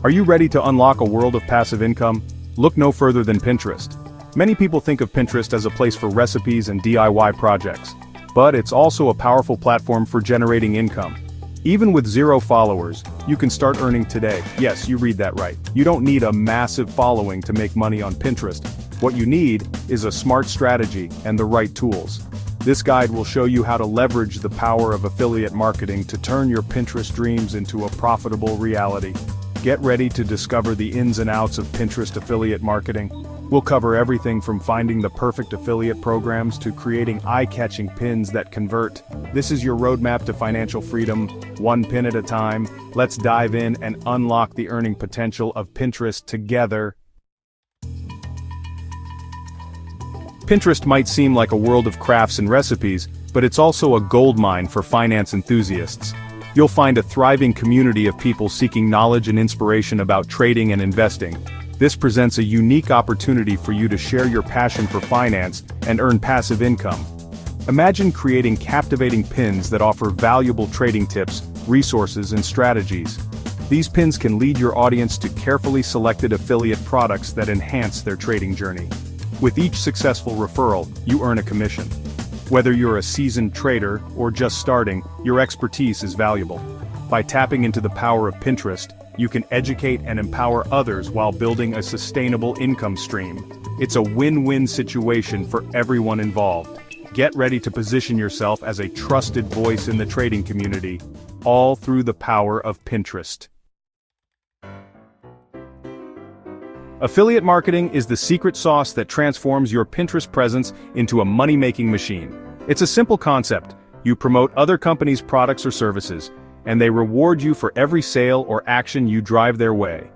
Are you ready to unlock a world of passive income? Look no further than Pinterest. Many people think of Pinterest as a place for recipes and DIY projects, but it's also a powerful platform for generating income. Even with 0 followers, you can start earning today. Yes, you read that right. You don't need a massive following to make money on Pinterest. What you need is a smart strategy and the right tools. This guide will show you how to leverage the power of affiliate marketing to turn your Pinterest dreams into a profitable reality. Get ready to discover the ins and outs of Pinterest affiliate marketing. We'll cover everything from finding the perfect affiliate programs to creating eye-catching pins that convert. This is your roadmap to financial freedom, one pin at a time. Let's dive in and unlock the earning potential of Pinterest together. Pinterest might seem like a world of crafts and recipes, but it's also a goldmine for finance enthusiasts. You'll find a thriving community of people seeking knowledge and inspiration about trading and investing. This presents a unique opportunity for you to share your passion for finance and earn passive income. Imagine creating captivating pins that offer valuable trading tips, resources, and strategies. These pins can lead your audience to carefully selected affiliate products that enhance their trading journey. With each successful referral, you earn a commission. Whether you're a seasoned trader or just starting, your expertise is valuable. By tapping into the power of Pinterest, you can educate and empower others while building a sustainable income stream. It's a win-win situation for everyone involved. Get ready to position yourself as a trusted voice in the trading community, all through the power of Pinterest. Affiliate marketing is the secret sauce that transforms your Pinterest presence into a money-making machine. It's a simple concept. You promote other companies' products or services, and they reward you for every sale or action you drive their way.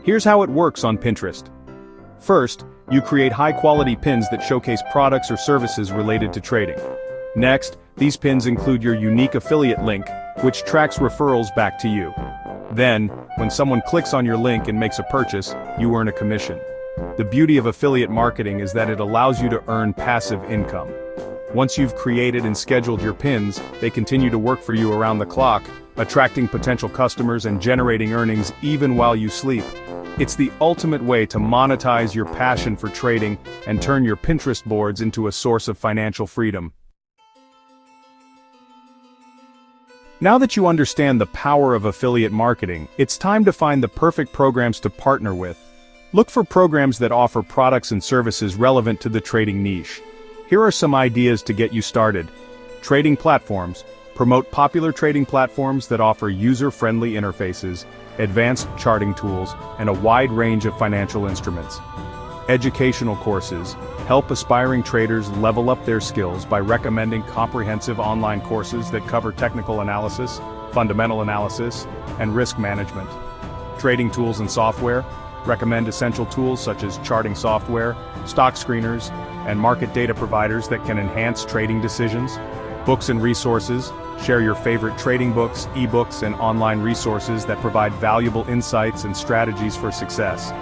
Here's how it works on Pinterest. First, you create high-quality pins that showcase products or services related to trading. Next, these pins include your unique affiliate link, which tracks referrals back to you. Then, when someone clicks on your link and makes a purchase, you earn a commission. The beauty of affiliate marketing is that it allows you to earn passive income. Once you've created and scheduled your pins, they continue to work for you around the clock, attracting potential customers and generating earnings even while you sleep. It's the ultimate way to monetize your passion for trading and turn your Pinterest boards into a source of financial freedom. Now that you understand the power of affiliate marketing, it's time to find the perfect programs to partner with. Look for programs that offer products and services relevant to the trading niche. Here are some ideas to get you started. Trading platforms. Promote popular trading platforms that offer user-friendly interfaces, advanced charting tools, and a wide range of financial instruments. Educational courses. Help aspiring traders level up their skills by recommending comprehensive online courses that cover technical analysis, fundamental analysis, and risk management. Trading tools and software. Recommend essential tools such as charting software, stock screeners, and market data providers that can enhance trading decisions. Books and resources. Share your favorite trading books, ebooks, and online resources that provide valuable insights and strategies for success.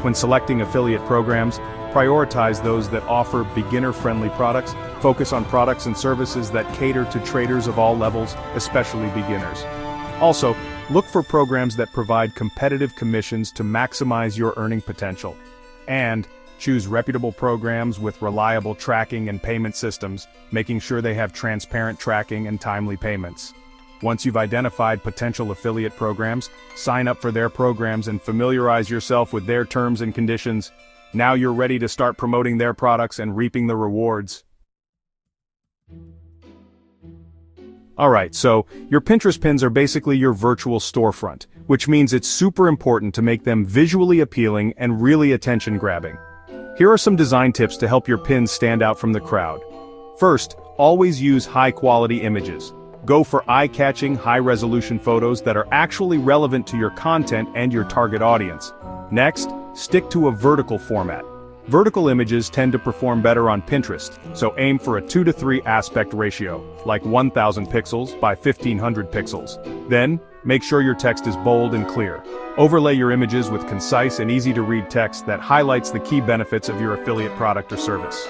When selecting affiliate programs, prioritize those that offer beginner-friendly products. Focus on products and services that cater to traders of all levels, especially beginners. Also, look for programs that provide competitive commissions to maximize your earning potential. And choose reputable programs with reliable tracking and payment systems, making sure they have transparent tracking and timely payments. Once you've identified potential affiliate programs, sign up for their programs and familiarize yourself with their terms and conditions. Now you're ready to start promoting their products and reaping the rewards. Alright, so your Pinterest pins are basically your virtual storefront, which means it's super important to make them visually appealing and really attention-grabbing. Here are some design tips to help your pins stand out from the crowd. First, always use high-quality images. Go for eye-catching, high-resolution photos that are actually relevant to your content and your target audience. Next, stick to a vertical format. Vertical images tend to perform better on Pinterest, so aim for a 2:3 aspect ratio, like 1000 pixels by 1500 pixels. Then, make sure your text is bold and clear. Overlay your images with concise and easy-to-read text that highlights the key benefits of your affiliate product or service.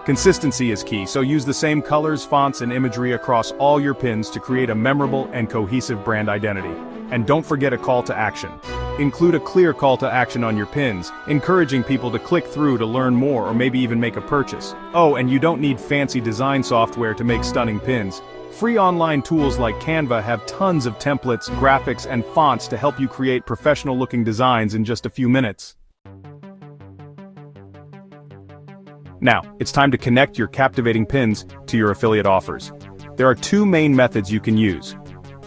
Consistency is key, so use the same colors, fonts, and imagery across all your pins to create a memorable and cohesive brand identity. And don't forget a call to action. include a clear call to action on your pins, encouraging people to click through to learn more or maybe even make a purchase. Oh, and you don't need fancy design software to make stunning pins. Free online tools like Canva have tons of templates, graphics, and fonts to help you create professional-looking designs in just a few minutes. Now, it's time to connect your captivating pins to your affiliate offers. There are two main methods you can use: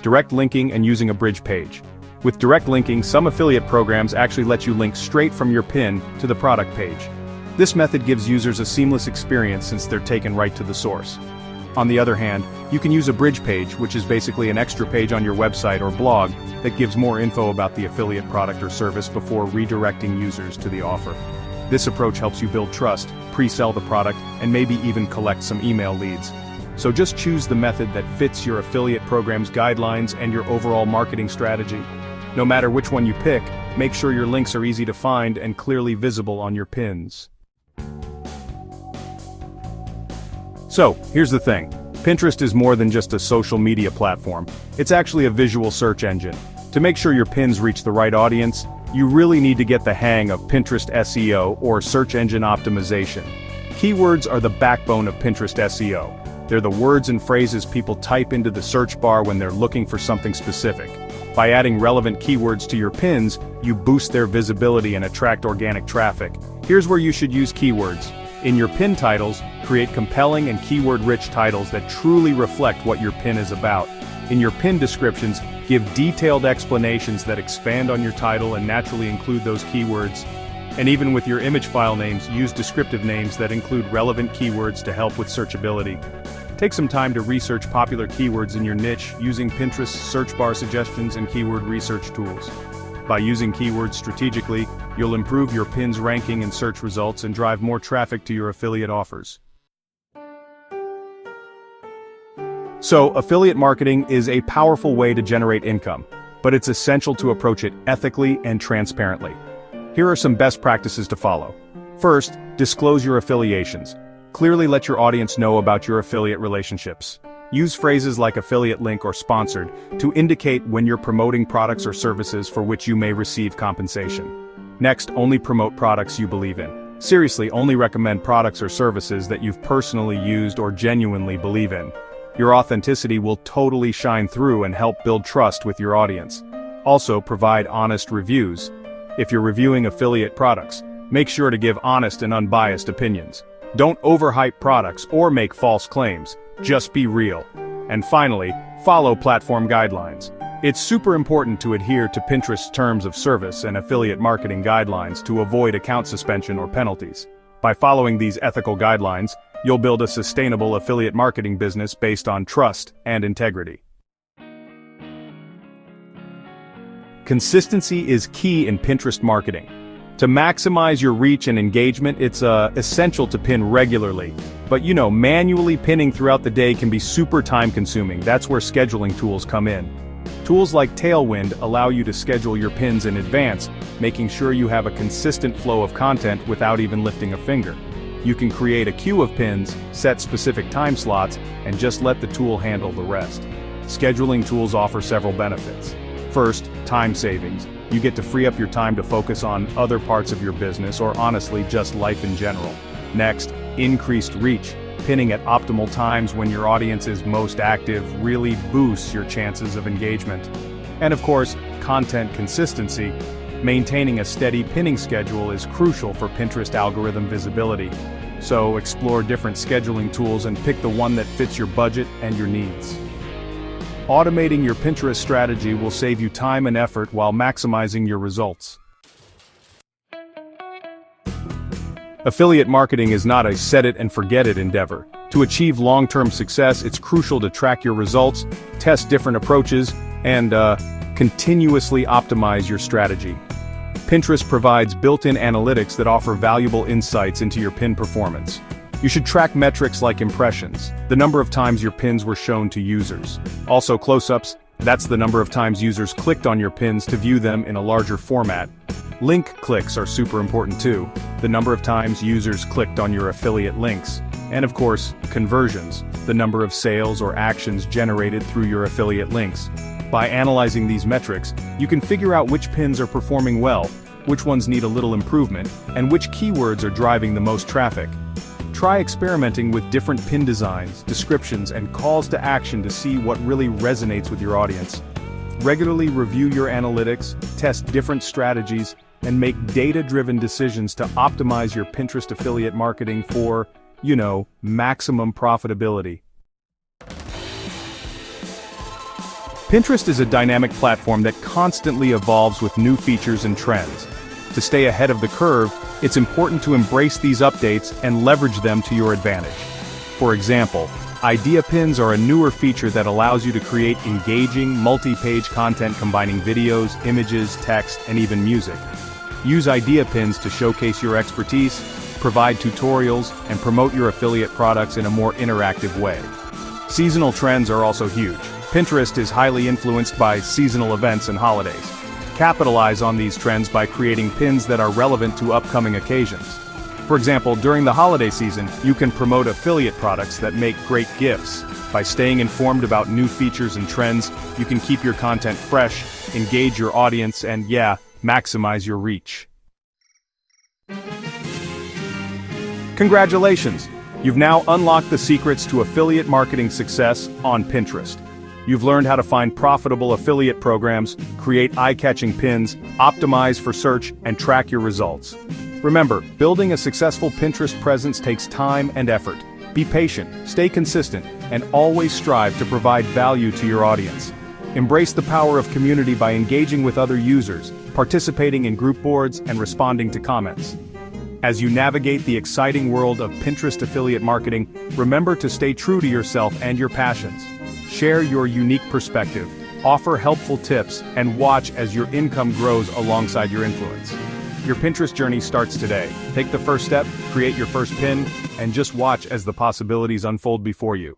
direct linking and using a bridge page. With direct linking, some affiliate programs actually let you link straight from your pin to the product page. This method gives users a seamless experience since they're taken right to the source. On the other hand, you can use a bridge page, which is basically an extra page on your website or blog that gives more info about the affiliate product or service before redirecting users to the offer. This approach helps you build trust, pre-sell the product, and maybe even collect some email leads. So just choose the method that fits your affiliate program's guidelines and your overall marketing strategy. No matter which one you pick, make sure your links are easy to find and clearly visible on your pins. So, here's the thing. Pinterest is more than just a social media platform. It's actually a visual search engine. To make sure your pins reach the right audience, you really need to get the hang of Pinterest SEO, or search engine optimization. Keywords are the backbone of Pinterest SEO. They're the words and phrases people type into the search bar when they're looking for something specific. By adding relevant keywords to your pins, you boost their visibility and attract organic traffic. Here's where you should use keywords. In your pin titles, create compelling and keyword-rich titles that truly reflect what your pin is about. In your pin descriptions, give detailed explanations that expand on your title and naturally include those keywords. And even with your image file names, use descriptive names that include relevant keywords to help with searchability. Take some time to research popular keywords in your niche using Pinterest's search bar suggestions and keyword research tools. By using keywords strategically, you'll improve your pin's ranking in search results and drive more traffic to your affiliate offers. So, affiliate marketing is a powerful way to generate income, but it's essential to approach it ethically and transparently. Here are some best practices to follow. First, disclose your affiliations. Clearly let your audience know about your affiliate relationships. Use phrases like affiliate link or sponsored to indicate when you're promoting products or services for which you may receive compensation. Next, only promote products you believe in. Seriously, only recommend products or services that you've personally used or genuinely believe in. Your authenticity will totally shine through and help build trust with your audience. Also, provide honest reviews. If you're reviewing affiliate products, make sure to give honest and unbiased opinions. Don't overhype products or make false claims. Just be real. And finally, follow platform guidelines. It's super important to adhere to Pinterest's terms of service and affiliate marketing guidelines to avoid account suspension or penalties. By following these ethical guidelines, you'll build a sustainable affiliate marketing business based on trust and integrity. Consistency is key in Pinterest marketing. To maximize your reach and engagement, it's essential to pin regularly. But manually pinning throughout the day can be super time-consuming. That's where scheduling tools come in. Tools like Tailwind allow you to schedule your pins in advance, making sure you have a consistent flow of content without even lifting a finger. You can create a queue of pins, set specific time slots, and just let the tool handle the rest. Scheduling tools offer several benefits. First, time savings. You get to free up your time to focus on other parts of your business or honestly just life in general. Next, increased reach. Pinning at optimal times when your audience is most active really boosts your chances of engagement. And of course, content consistency. Maintaining a steady pinning schedule is crucial for Pinterest algorithm visibility. So explore different scheduling tools and pick the one that fits your budget and your needs. Automating your Pinterest strategy will save you time and effort while maximizing your results. Affiliate marketing is not a set-it-and-forget-it endeavor. To achieve long-term success, it's crucial to track your results, test different approaches, and continuously optimize your strategy. Pinterest provides built-in analytics that offer valuable insights into your pin performance. You should track metrics like impressions, the number of times your pins were shown to users. Also close-ups, that's the number of times users clicked on your pins to view them in a larger format. Link clicks are super important too, the number of times users clicked on your affiliate links. And of course, conversions, the number of sales or actions generated through your affiliate links. By analyzing these metrics, you can figure out which pins are performing well, which ones need a little improvement, and which keywords are driving the most traffic. Try experimenting with different pin designs, descriptions, and calls to action to see what really resonates with your audience. Regularly review your analytics, test different strategies, and make data-driven decisions to optimize your Pinterest affiliate marketing for, maximum profitability. Pinterest is a dynamic platform that constantly evolves with new features and trends. To stay ahead of the curve, it's important to embrace these updates and leverage them to your advantage. For example, Idea Pins are a newer feature that allows you to create engaging, multi-page content combining videos, images, text, and even music. Use Idea Pins to showcase your expertise, provide tutorials, and promote your affiliate products in a more interactive way. Seasonal trends are also huge. Pinterest is highly influenced by seasonal events and holidays. Capitalize on these trends by creating pins that are relevant to upcoming occasions. For example, during the holiday season, you can promote affiliate products that make great gifts. By staying informed about new features and trends, you can keep your content fresh, engage your audience, and maximize your reach. Congratulations! You've now unlocked the secrets to affiliate marketing success on Pinterest. You've learned how to find profitable affiliate programs, create eye-catching pins, optimize for search, and track your results. Remember, building a successful Pinterest presence takes time and effort. Be patient, stay consistent, and always strive to provide value to your audience. Embrace the power of community by engaging with other users, participating in group boards, and responding to comments. As you navigate the exciting world of Pinterest affiliate marketing, remember to stay true to yourself and your passions. Share your unique perspective, offer helpful tips, and watch as your income grows alongside your influence. Your Pinterest journey starts today. Take the first step, create your first pin, and just watch as the possibilities unfold before you.